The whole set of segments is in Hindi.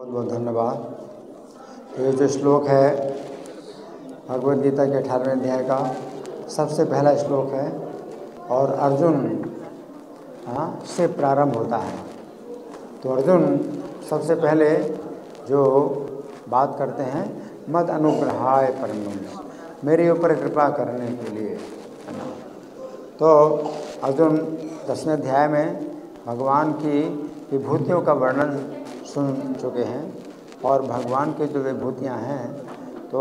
बहुत बहुत धन्यवाद। तो ये जो श्लोक है भगवद गीता के 18वें अध्याय का सबसे पहला श्लोक है और अर्जुन से प्रारंभ होता है। तो अर्जुन सबसे पहले जो बात करते हैं मद अनुग्रहाय परमोल्य, मेरे ऊपर कृपा करने के लिए, है ना। तो अर्जुन 10वें अध्याय में भगवान की विभूतियों का वर्णन सुन चुके हैं और भगवान की जो विभूतियाँ हैं तो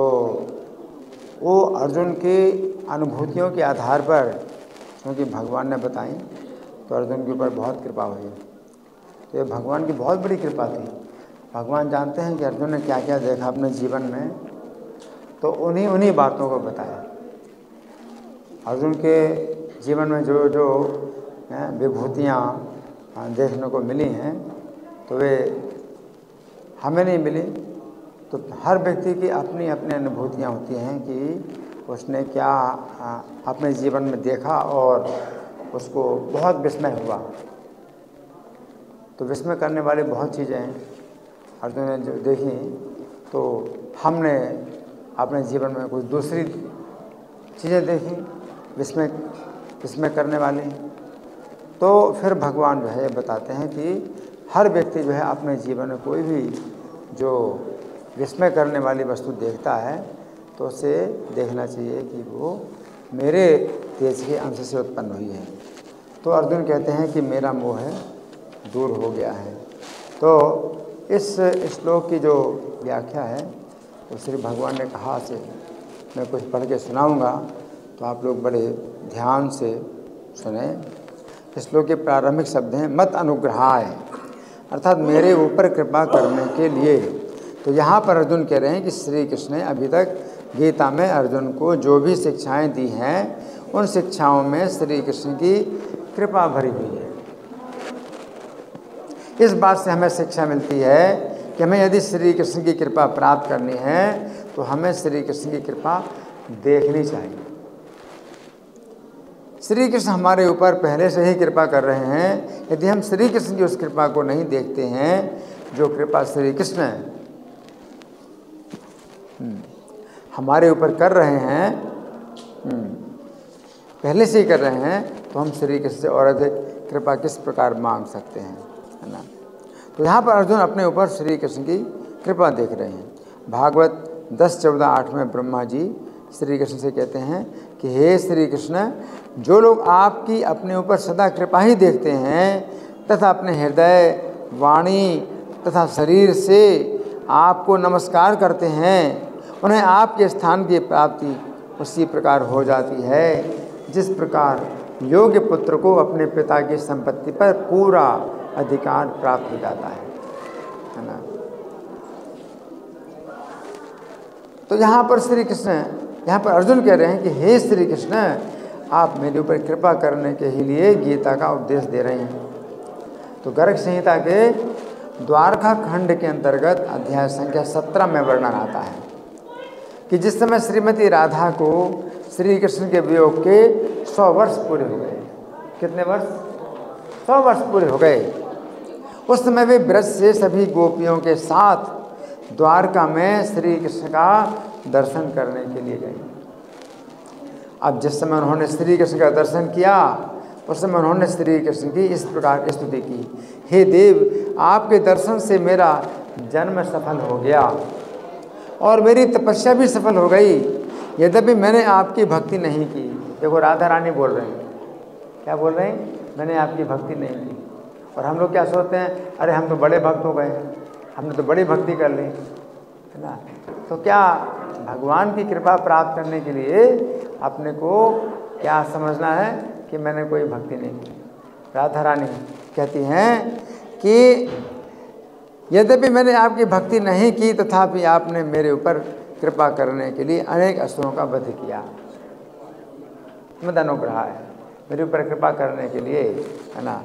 वो अर्जुन की अनुभूतियों के आधार पर क्योंकि भगवान ने बताई तो अर्जुन के ऊपर बहुत कृपा हुई। तो ये भगवान की बहुत बड़ी कृपा थी। भगवान जानते हैं कि अर्जुन ने क्या क्या देखा अपने जीवन में, तो उन्हीं बातों को बताया। अर्जुन के जीवन में जो जो विभूतियाँ देखने को मिली हैं तो वे हमें नहीं मिली। तो हर व्यक्ति की अपनी अपनी अनुभूतियाँ होती हैं कि उसने क्या अपने जीवन में देखा और उसको बहुत विस्मय हुआ। तो विस्मय करने वाली बहुत चीज़ें हैं अर्जुन ने जो देखी, तो हमने अपने जीवन में कुछ दूसरी चीज़ें देखी विस्मय करने वाली। तो फिर भगवान जो है बताते हैं कि हर व्यक्ति जो है अपने जीवन में कोई भी जो विस्मय करने वाली वस्तु देखता है तो उसे देखना चाहिए कि वो मेरे तेज के अंश से उत्पन्न हुई है। तो अर्जुन कहते हैं कि मेरा मोह है दूर हो गया है। तो इस श्लोक की जो व्याख्या है तो श्री भगवान ने कहा से मैं कुछ पढ़ के सुनाऊंगा, तो आप लोग बड़े ध्यान से सुने। श्लोक के प्रारंभिक शब्द हैं मत अनुग्रहाय, अर्थात मेरे ऊपर कृपा करने के लिए। तो यहाँ पर अर्जुन कह रहे हैं कि श्री कृष्ण ने अभी तक गीता में अर्जुन को जो भी शिक्षाएं दी हैं उन शिक्षाओं में श्री कृष्ण की कृपा भरी हुई है। इस बात से हमें शिक्षा मिलती है कि हमें यदि श्री कृष्ण की कृपा प्राप्त करनी है तो हमें श्री कृष्ण की कृपा देखनी चाहिए। श्री कृष्ण हमारे ऊपर पहले से ही कृपा कर रहे हैं। यदि हम श्री कृष्ण की उस कृपा को नहीं देखते हैं जो कृपा श्री कृष्ण हमारे ऊपर कर रहे हैं, पहले से ही कर रहे हैं, तो हम श्री कृष्ण से और अधिक कृपा किस प्रकार मांग सकते हैं, है ना। तो यहाँ पर अर्जुन अपने ऊपर श्री कृष्ण की कृपा देख रहे हैं। भागवत 10:14-8 में ब्रह्मा जी श्री कृष्ण से कहते हैं कि हे श्री कृष्ण, जो लोग आपकी अपने ऊपर सदा कृपा ही देखते हैं तथा अपने हृदय, वाणी तथा शरीर से आपको नमस्कार करते हैं, उन्हें आपके स्थान की प्राप्ति उसी प्रकार हो जाती है जिस प्रकार योग्य पुत्र को अपने पिता की संपत्ति पर पूरा अधिकार प्राप्त हो जाता है ना। तो यहाँ पर श्री कृष्ण, यहाँ पर अर्जुन कह रहे हैं कि हे श्री कृष्ण, आप मेरे ऊपर कृपा करने के ही लिए गीता का उपदेश दे रहे हैं। तो गर्ग संहिता के द्वारका खंड के अंतर्गत अध्याय संख्या 17 में वर्णन आता है कि जिस समय श्रीमती राधा को श्री कृष्ण के वियोग के 100 वर्ष पूरे हो गए। कितने वर्ष? 100 वर्ष पूरे हो गए। उस समय वे ब्रज से सभी गोपियों के साथ द्वारका में श्री कृष्ण का दर्शन करने के लिए गए। अब जिस समय उन्होंने श्री कृष्ण का दर्शन किया उस समय उन्होंने श्री कृष्ण की इस प्रकार स्तुति की, हे देव, आपके दर्शन से मेरा जन्म सफल हो गया और मेरी तपस्या भी सफल हो गई, यद्यपि मैंने आपकी भक्ति नहीं की। देखो राधा रानी बोल रहे हैं, क्या बोल रहे हैं? मैंने आपकी भक्ति नहीं की। और हम लोग क्या सोचते हैं, अरे हम तो बड़े भक्त हो गए, हमने तो बड़ी भक्ति कर ली, है ना। तो क्या भगवान की कृपा प्राप्त करने के लिए अपने को क्या समझना है कि मैंने कोई भक्ति नहीं की? राधा रानी कहती हैं कि यद्यपि मैंने आपकी भक्ति नहीं की तथापि आपने मेरे ऊपर कृपा करने के लिए अनेक असुरों का वध किया। मद अनुग्रह है, मेरे ऊपर कृपा करने के लिए, है ना।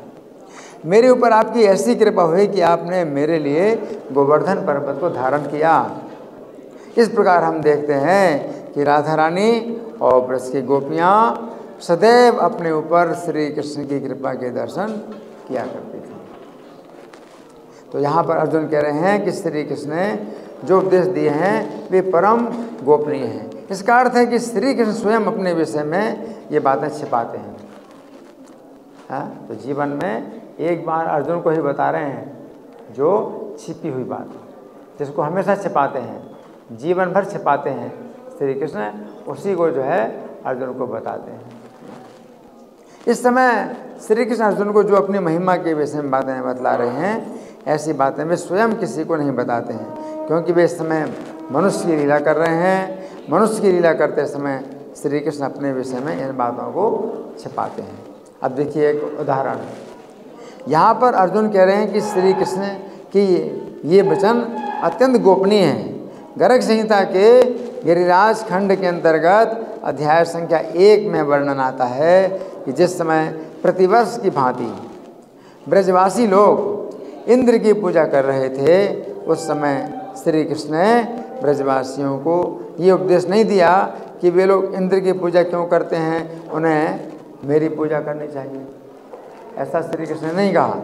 मेरे ऊपर आपकी ऐसी कृपा हुई कि आपने मेरे लिए गोवर्धन पर्वत को धारण किया। इस प्रकार हम देखते हैं कि राधा रानी और ब्रज की गोपियाँ सदैव अपने ऊपर श्री कृष्ण की कृपा के दर्शन किया करती थी। तो यहाँ पर अर्जुन कह रहे हैं कि श्री कृष्ण ने जो उपदेश दिए हैं वे परम गोपनीय हैं। इसका अर्थ है कि श्री कृष्ण स्वयं अपने विषय में ये बातें छिपाते हैं। हाँ, तो जीवन में एक बार अर्जुन को ही बता रहे हैं जो छिपी हुई बात, जिसको हमेशा छिपाते हैं, जीवन भर छिपाते हैं श्री कृष्ण, उसी को जो है अर्जुन को बताते हैं। इस समय श्री कृष्ण अर्जुन को जो अपनी महिमा के विषय में बातें बतला रहे हैं, ऐसी बातें वे स्वयं किसी को नहीं बताते हैं, क्योंकि वे इस समय मनुष्य की लीला कर रहे हैं। मनुष्य की लीला करते समय श्री कृष्ण अपने विषय में इन बातों को छिपाते हैं। अब देखिए एक उदाहरण, यहाँ पर अर्जुन कह रहे हैं कि श्री कृष्ण की ये वचन अत्यंत गोपनीय हैं। गर्ग संहिता के गिरिराज खंड के अंतर्गत अध्याय संख्या 1 में वर्णन आता है कि जिस समय प्रतिवर्ष की भांति ब्रजवासी लोग इंद्र की पूजा कर रहे थे, उस समय श्री कृष्ण ने ब्रजवासियों को ये उपदेश नहीं दिया कि वे लोग इंद्र की पूजा क्यों करते हैं, उन्हें मेरी पूजा करनी चाहिए। ऐसा श्री कृष्ण ने नहीं कहा।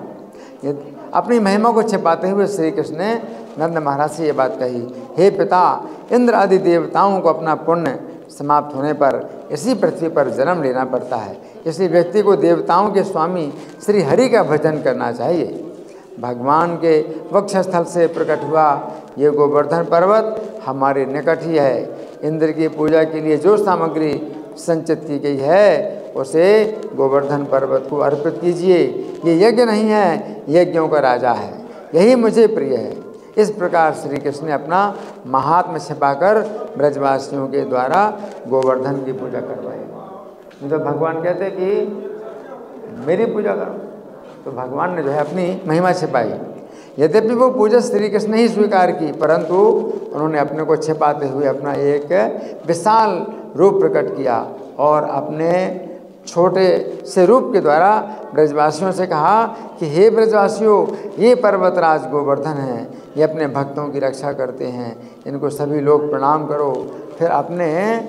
ये अपनी महिमा को छिपाते हुए श्री कृष्ण ने नंद महाराज से ये बात कही, हे पिता, इंद्र आदि देवताओं को अपना पुण्य समाप्त होने पर इसी पृथ्वी पर जन्म लेना पड़ता है, इसलिए व्यक्ति को देवताओं के स्वामी श्री हरि का भजन करना चाहिए। भगवान के वक्षस्थल से प्रकट हुआ ये गोवर्धन पर्वत हमारे निकट ही है। इंद्र की पूजा के लिए जो सामग्री संचित की गई है उसे गोवर्धन पर्वत को अर्पित कीजिए। ये यज्ञ नहीं है, यज्ञों का राजा है, यही मुझे प्रिय है। इस प्रकार श्री कृष्ण ने अपना महात्म्य छिपाकर ब्रजवासियों के द्वारा गोवर्धन की पूजा करवाई। जब भगवान कहते कि मेरी पूजा करो, तो भगवान ने जो है अपनी महिमा छिपाई। यद्यपि वो पूजा श्री कृष्ण ने ही स्वीकार की, परंतु उन्होंने अपने को छिपाते हुए अपना एक विशाल रूप प्रकट किया और अपने छोटे से रूप के द्वारा ब्रजवासियों से कहा कि हे ब्रजवासियों, ये पर्वतराज गोवर्धन हैं, ये अपने भक्तों की रक्षा करते हैं, इनको सभी लोग प्रणाम करो। फिर अपने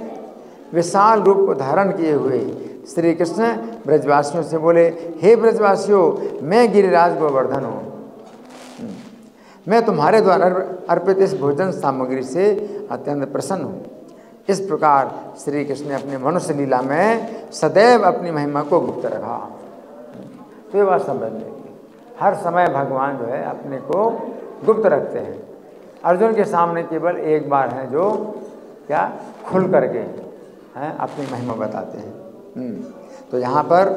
विशाल रूप को धारण किए हुए श्री कृष्ण ब्रजवासियों से बोले, हे ब्रजवासियों, मैं गिरिराज गोवर्धन हूँ, मैं तुम्हारे द्वारा अर्पित इस भोजन सामग्री से अत्यंत प्रसन्न हूँ। इस प्रकार श्री कृष्ण ने अपने मनुष्य लीला में सदैव अपनी महिमा को गुप्त रखा। तो ये बात समझ लेंगे, हर समय भगवान जो है अपने को गुप्त रखते हैं। अर्जुन के सामने केवल एक बार है जो क्या खुल करके हैं अपनी महिमा बताते हैं। तो यहाँ पर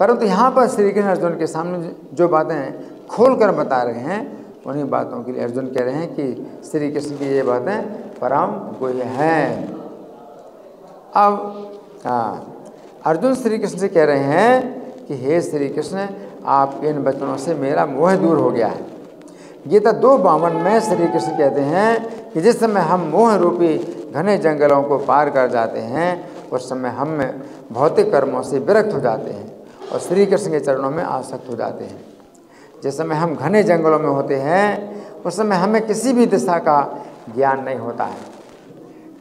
परंतु यहाँ पर श्री कृष्ण अर्जुन के सामने जो बातें खोल कर बता रहे हैं, उन्हीं बातों के लिए अर्जुन कह रहे हैं कि श्री कृष्ण की ये बातें परम गुह्य हैं। अब अर्जुन श्री कृष्ण से कह रहे हैं कि हे श्री कृष्ण, आपके इन वचनों से मेरा मोह दूर हो गया है। गीता 2:52 में श्री कृष्ण कहते हैं कि जिस समय हम मोह रूपी घने जंगलों को पार कर जाते हैं, उस समय हम में भौतिक कर्मों से विरक्त हो जाते हैं और श्री कृष्ण के चरणों में आसक्त हो जाते हैं। जिस समय हम घने जंगलों में होते हैं, उस समय हमें किसी भी दिशा का ज्ञान नहीं होता है।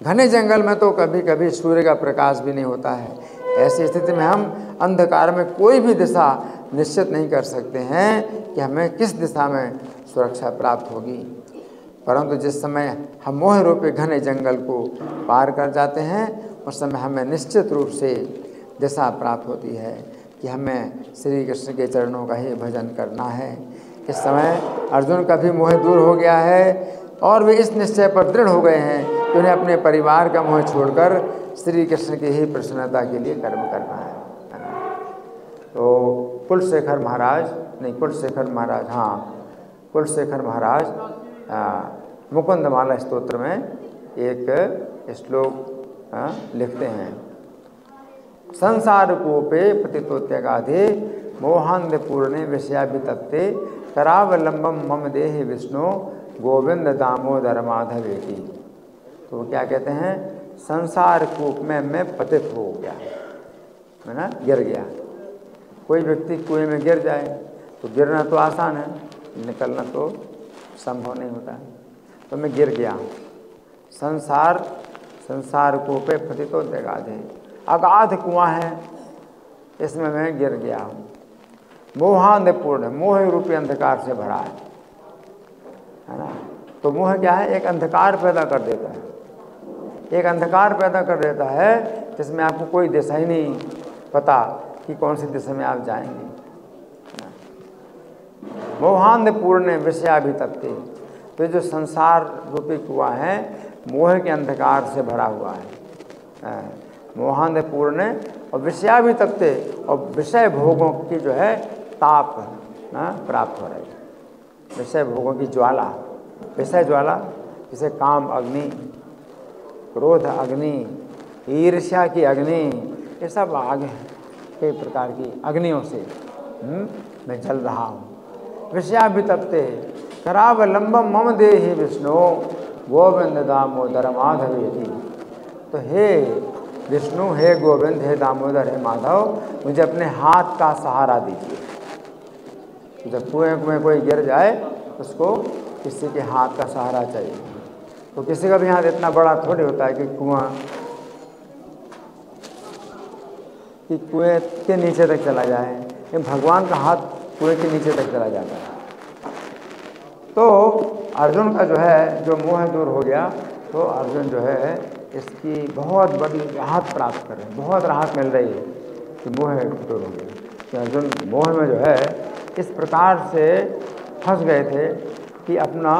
घने जंगल में तो कभी कभी सूर्य का प्रकाश भी नहीं होता है। ऐसी स्थिति में हम अंधकार में कोई भी दिशा निश्चित नहीं कर सकते हैं कि हमें किस दिशा में सुरक्षा प्राप्त होगी। परंतु जिस समय हम मोह रूपी घने जंगल को पार कर जाते हैं, उस समय हमें निश्चित रूप से दिशा प्राप्त होती है कि हमें श्री कृष्ण के चरणों का ही भजन करना है। इस समय अर्जुन का भी मोह दूर हो गया है और वे इस निश्चय पर दृढ़ हो गए हैं कि उन्हें अपने परिवार का मोह छोड़कर श्री कृष्ण की ही प्रसन्नता के लिए कर्म करना है ना। तो कुलशेखर महाराज मुकुंदमाला स्तोत्र में एक श्लोक लिखते हैं, संसार कोपे पतितोत्यगाधे मोहांध पूर्णे विषयाभितप्ते करावलंबम मम देहि विष्णु गोविंद दामोदर माधवेति। तो क्या कहते हैं, संसार कूप में मैं पतित हो गया, है ना, गिर गया। कोई व्यक्ति कुएं में गिर जाए तो गिरना तो आसान है, निकलना तो संभव नहीं होता है। तो मैं गिर गया, संसार कूपे पतितोत्यगाधे, अगाध कुआं है, इसमें मैं गिर गया हूँ। मोहांधपूर्ण, मोह रूपी अंधकार से भरा है ना। तो मोह क्या है? एक अंधकार पैदा कर देता है, एक अंधकार पैदा कर देता है जिसमें आपको कोई दिशा ही नहीं पता कि कौन सी दिशा में आप जाएंगे। मोहांधपूर्ण विषयाभितप्ते, तो जो संसार रूपी कुआं है मोह के अंधकार से भरा हुआ है। मोहांधपूर्ण और विषयाभितप्ते, और विषय भोगों की जो है ताप प्राप्त हो रही है, विषय भोगों की ज्वाला, विषय ज्वाला जैसे काम अग्नि, क्रोध अग्नि, ईर्ष्या की अग्नि, ये सब आग कई प्रकार की अग्नियों से मैं जल रहा हूँ। विषयाभितप्ते करावलंबम मम देहि विष्णु गोविंद दामोदर माधवेति। तो हे विष्णु, हे गोविंद, हे दामोदर, हे माधव, मुझे अपने हाथ का सहारा दीजिए। जब कुएं में कोई गिर जाए उसको किसी के हाथ का सहारा चाहिए। तो किसी का भी हाथ इतना बड़ा थोड़ी होता है कि कुएं के नीचे तक चला जाए, लेकिन भगवान का हाथ कुएं के नीचे तक चला जाता है। तो अर्जुन का जो है जो मोह दूर हो गया, तो अर्जुन जो है इसकी बहुत बड़ी राहत प्राप्त कर रहे हैं, बहुत राहत मिल रही है कि मोह दूर हो गया। कि अर्जुन मोह में जो है इस प्रकार से फंस गए थे कि अपना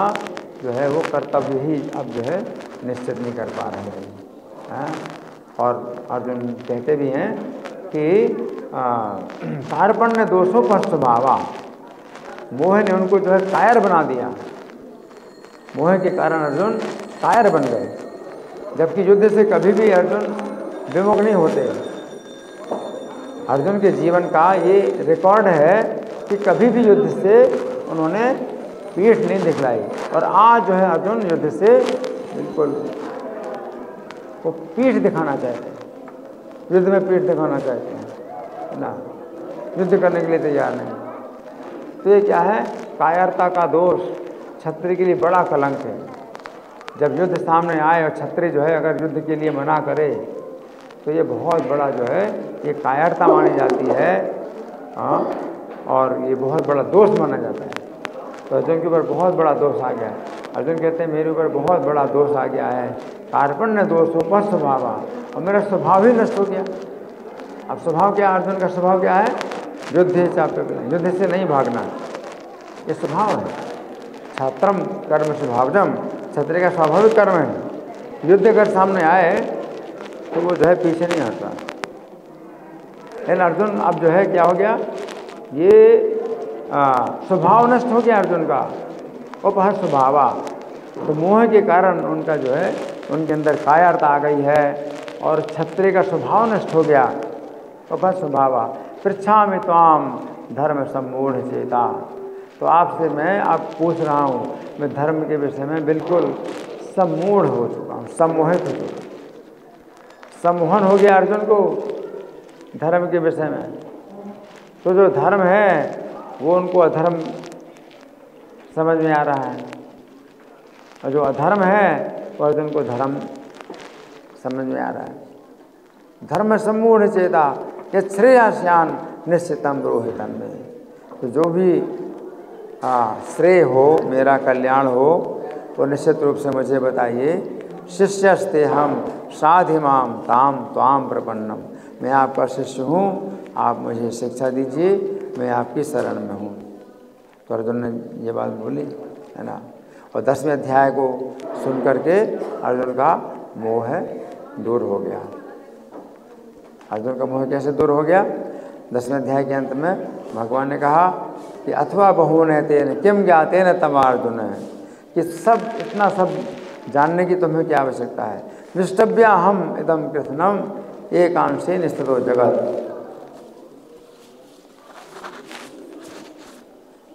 जो है वो कर्तव्य ही अब जो है निश्चित नहीं कर पा रहे हैं। और अर्जुन कहते भी हैं कि कार्पण्य दोषों पर स्वभावा, मोह ने उनको जो है कायर बना दिया। मोह के कारण अर्जुन कायर बन गए, जबकि युद्ध से कभी भी अर्जुन विमुख नहीं होते। अर्जुन के जीवन का ये रिकॉर्ड है कि कभी भी युद्ध से उन्होंने पीठ नहीं दिखलाई। और आज जो है अर्जुन युद्ध से बिल्कुल वो पीठ दिखाना चाहते हैं, युद्ध में पीठ दिखाना चाहते हैं ना, युद्ध करने के लिए तैयार नहीं। तो ये क्या है? कायरता का दोष क्षत्रिय के लिए बड़ा कलंक है। जब युद्ध सामने आए और क्षत्रिय जो है अगर युद्ध के लिए मना करे तो ये बहुत बड़ा जो है ये कायरता मानी जाती है। और ये बहुत बड़ा दोष माना जाता है। तो अर्जुन के ऊपर बहुत बड़ा दोष आ गया। अर्जुन कहते हैं मेरे ऊपर बहुत बड़ा दोष आ गया है, कार्पण्य दोषों स्वभावा, और मेरा स्वभाव ही नष्ट हो गया। अब स्वभाव क्या? अर्जुन का स्वभाव क्या है? युद्ध चाप्य, युद्ध से नहीं भागना, ये स्वभाव है। छात्रम कर्म स्वभावजम, क्षत्रिय का स्वाभाविक कर्म है। युद्ध अगर सामने आए तो वो जो है पीछे नहीं हटता। लेकिन अर्जुन अब जो है क्या हो गया? ये स्वभाव नष्ट हो गया अर्जुन का, उपहर स्वभावा। तो मोह के कारण उनका जो है उनके अंदर कायरता आ गई है और क्षत्रिय का स्वभाव नष्ट हो गया। उपहर स्वभावा पृच्छामि त्वाम धर्म सम्मूढ़ चेता। तो आपसे मैं आप पूछ रहा हूँ, मैं धर्म के विषय में बिल्कुल सम्मूढ़ हो चुका हूँ, सम्मोहित हो चुका हूँ। सम्मोहन हो गया अर्जुन को धर्म के विषय में। तो जो धर्म है वो उनको अधर्म समझ में आ रहा है, और जो अधर्म है वो अर्जुन को धर्म समझ में आ रहा है। धर्म सम्मूढ़ चेता ये श्रेयस्यान निश्चितम ब्रूहितम में। तो जो भी श्रेय हो, मेरा कल्याण हो, वो निश्चित रूप से मुझे बताइए। शिष्यस्ते हम साधिमाम ताम त्वाम प्रपन्नम, मैं आपका शिष्य हूँ, आप मुझे शिक्षा दीजिए, मैं आपकी शरण में हूँ। तो अर्जुन ने ये बात बोली है ना। और 10वें अध्याय को सुन करके अर्जुन का मोह दूर हो गया। अर्जुन का मोह कैसे दूर हो गया? 10वें अध्याय के अंत में भगवान ने कहा कि अथवा बहुन तेन किम ज्ञातेन तम अर्जुन, कि सब इतना सब जानने की तुम्हें क्या आवश्यकता है। विष्टव्या हम इदम कृष्णम एकांशे निस्थितो जगत,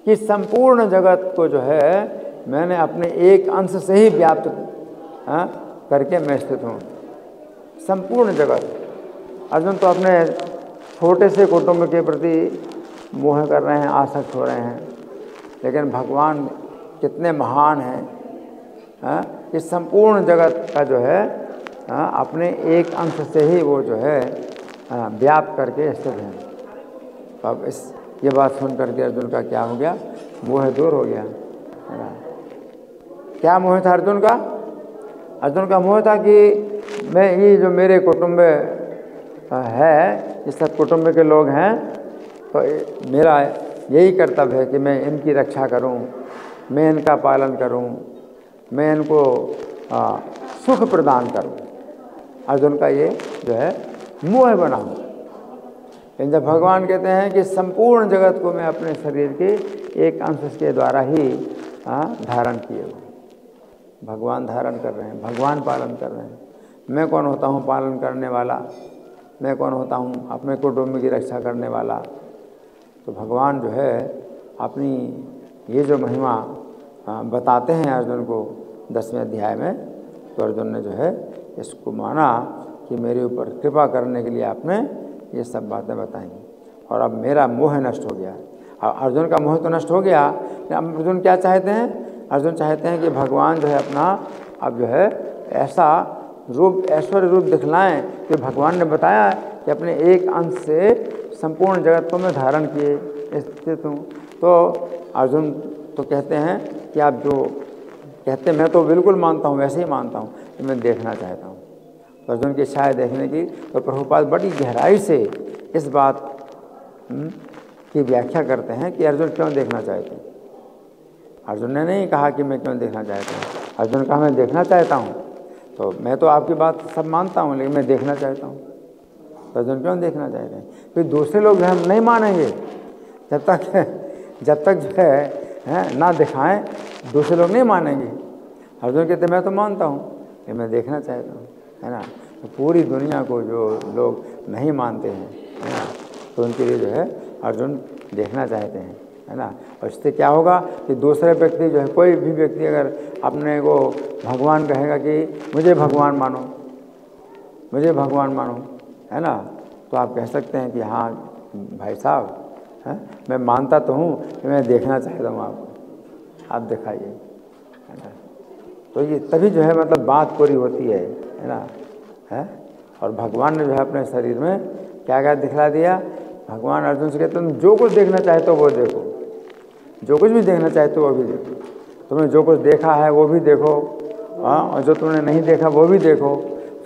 कि संपूर्ण जगत को जो है मैंने अपने एक अंश से ही व्याप्त करके मैं स्थित हूँ। संपूर्ण जगत। अर्जुन तो अपने छोटे से कुटुंब के प्रति मोह कर रहे हैं, आसक्त हो रहे हैं, लेकिन भगवान कितने महान हैं कि संपूर्ण जगत का जो है अपने एक अंश से ही वो जो है व्याप्त करके स्थित हैं। तो अब इस ये बात सुन करके अर्जुन का क्या हो गया, मोह दूर हो गया, है ना। क्या मोह था अर्जुन का? अर्जुन का मोह था कि मैं ये जो मेरे कुटुंब है, ये सब कुटुंब के लोग हैं, तो मेरा यही कर्तव्य है कि मैं इनकी रक्षा करूं, मैं इनका पालन करूं, मैं इनको सुख प्रदान करूं। अर्जुन का ये जो है मोह बना हो। लेकिन जब भगवान कहते हैं कि संपूर्ण जगत को मैं अपने शरीर के एक अंश के द्वारा ही धारण किए हुए, भगवान धारण कर रहे हैं, भगवान पालन कर रहे हैं। मैं कौन होता हूँ पालन करने वाला? मैं कौन होता हूँ अपने कुटुंब की रक्षा करने वाला? तो भगवान जो है अपनी ये जो महिमा बताते हैं अर्जुन को 10वें अध्याय में, तो अर्जुन ने जो है इसको माना कि मेरे ऊपर कृपा करने के लिए आपने ये सब बातें बताई, और अब मेरा मोह नष्ट हो गया। अब अर्जुन का मोह तो नष्ट हो गया, अर्जुन क्या चाहते हैं? अर्जुन चाहते हैं कि भगवान जो है अपना अब जो है ऐसा रूप, ऐश्वर्य रूप दिखलाएं कि भगवान ने बताया कि अपने एक अंश से संपूर्ण जगत को मैं धारण किए स्थित हूँ। तो अर्जुन तो कहते हैं कि आप जो कहते हैं मैं तो बिल्कुल मानता हूँ, वैसे ही मानता हूँ कि मैं देखना चाहता हूँ। तो अर्जुन की इच्छा है देखने की। तो प्रभुपाद बड़ी गहराई से इस बात की व्याख्या करते हैं कि अर्जुन क्यों देखना चाहते हैं। अर्जुन ने नहीं कहा कि मैं क्यों देखना चाहता हूँ, अर्जुन कहा मैं देखना चाहता हूँ। तो मैं तो आपकी बात सब मानता हूँ, लेकिन मैं देखना चाहता हूँ। तो अर्जुन क्यों देखना चाहते हैं? फिर दूसरे लोग जो हम नहीं मानेंगे जब तक जो है ना दिखाएं, दूसरे लोग नहीं मानेंगे। अर्जुन कहते मैं तो मानता हूँ, लेकिन मैं देखना चाहता हूँ, है ना। तो पूरी दुनिया को जो लोग नहीं मानते हैं, है ना, तो उनके लिए जो है अर्जुन देखना चाहते हैं, है ना। और इससे क्या होगा कि दूसरे व्यक्ति जो है, कोई भी व्यक्ति अगर अपने को भगवान कहेगा कि मुझे भगवान मानो, मुझे भगवान मानो, है ना, तो आप कह सकते हैं कि हाँ भाई साहब, है मैं मानता तो हूँ कि मैं देखना चाहता हूँ आपको, आप दिखाइए, है ना। तो ये तभी जो है मतलब बात पूरी होती है ना, है। और भगवान ने जो है अपने शरीर में क्या क्या दिखला दिया। भगवान अर्जुन से कहते तुम जो कुछ देखना चाहते हो वो देखो, जो कुछ भी देखना चाहते हो वो भी देखो, तुमने जो कुछ देखा है वो भी देखो, हाँ, और जो तुमने नहीं देखा वो भी देखो,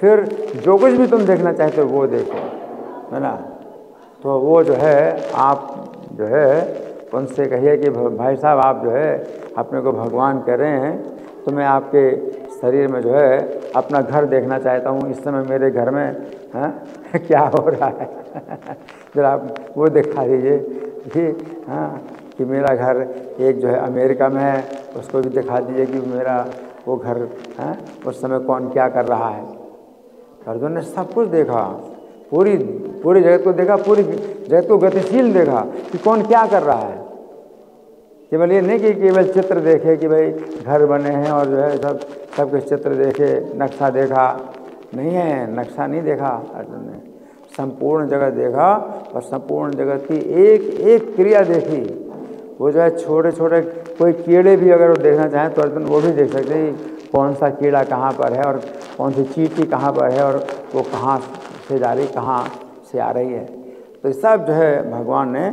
फिर जो कुछ भी तुम देखना चाहते हो वो देखो, है ना। तो वो जो है आप जो है उनसे कहिए कि भाई साहब आप जो है अपने को भगवान कह रहे हैं, तो मैं आपके शरीर में जो है अपना घर देखना चाहता हूँ। इस समय मेरे घर में क्या हो रहा है जरा आप वो दिखा दीजिए कि कि मेरा घर एक जो है अमेरिका में है, उसको भी दिखा दीजिए कि मेरा वो घर उस समय कौन क्या कर रहा है। अर्जुन ने सब कुछ देखा, पूरी जगत को देखा, पूरी जगत को गतिशील देखा कि कौन क्या कर रहा है। केवल ये नहीं कि केवल चित्र देखे कि भाई घर बने हैं और जो है सबके चित्र देखे, नक्शा देखा, नहीं है, नक्शा नहीं देखा अर्जुन ने, संपूर्ण जगत देखा और संपूर्ण जगत की एक एक क्रिया देखी। वो जो है छोटे छोटे कोई कीड़े भी अगर वो देखना चाहें तो अर्जुन वो भी देख सकते हैं कि कौन सा कीड़ा कहाँ पर है और कौन सी चींटी कहाँ पर है और वो कहाँ से जा रही, कहाँ से आ रही है। तो सब जो है भगवान ने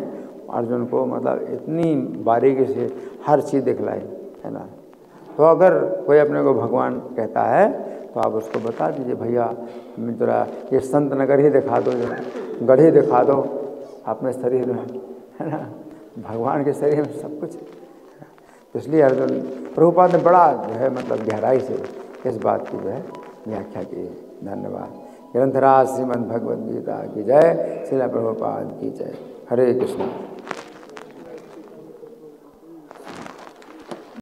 अर्जुन को मतलब इतनी बारीकी से हर चीज़ दिखलाई, है ना। तो अगर कोई अपने को भगवान कहता है तो आप उसको बता दीजिए भैया जरा ये संत नगर ही दिखा दो, जरा गढ़ी दिखा दो अपने शरीर में, है ना। भगवान के शरीर में सब कुछ है। तो इसलिए अर्जुन प्रभुपाद ने बड़ा जो है मतलब गहराई से इस बात की जो है व्याख्या की। धन्यवाद। ग्रंथराज श्रीमद् भगवद गीता की जय, श्रील प्रभुपाद की जय। हरे कृष्ण।